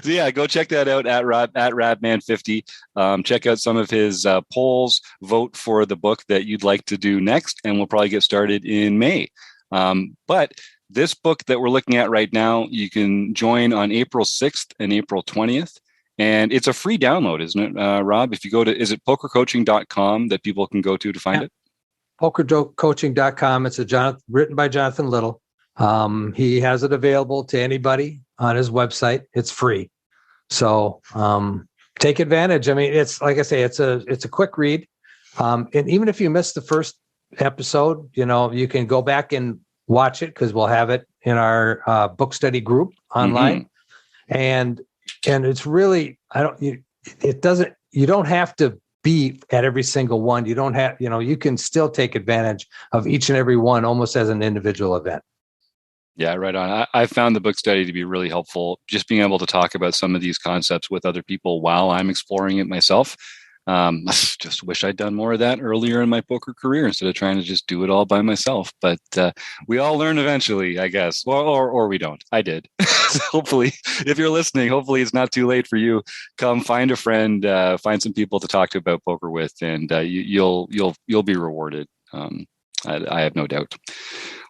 yeah, go check that out at Radman50. Check out some of his polls. Vote for the book that you'd like to do next, and we'll probably get started in May. But this book that we're looking at right now, you can join on April 6th and April 20th. And it's a free download, isn't it, Rob? If you go to, is it pokercoaching.com that people can go to find it? Pokercoaching.com. It's written by Jonathan Little. He has it available to anybody on his website. It's free. So take advantage. I mean, it's like I say, it's a quick read. And even if you missed the first episode, you can go back and watch it, because we'll have it in our book study group online. Mm-hmm. And it's really, you don't have to be at every single one. You don't have, you can still take advantage of each and every one almost as an individual event. Yeah, right on. I found the book study to be really helpful. Just being able to talk about some of these concepts with other people while I'm exploring it myself. I just wish I'd done more of that earlier in my poker career instead of trying to just do it all by myself. But we all learn eventually, I guess, or we don't. I did. So hopefully, if you're listening, hopefully it's not too late for you. Come find a friend, find some people to talk to about poker with, and you'll be rewarded. I have no doubt.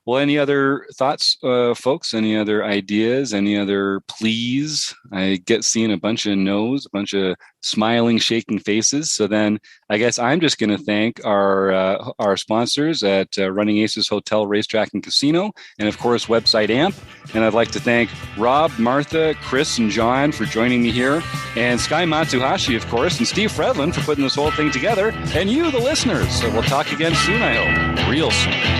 Well, any other thoughts, folks? Any other ideas? Any other pleas? I get seeing a bunch of no's, a bunch of smiling, shaking faces. So then I guess I'm just going to thank our sponsors at Running Aces Hotel, Racetrack, and Casino, and of course, website AMP. And I'd like to thank Rob, Martha, Chris, and John for joining me here, and Sky Matsuhashi, of course, and Steve Fredlin for putting this whole thing together, and you, the listeners. So we'll talk again soon, I hope. Real soon.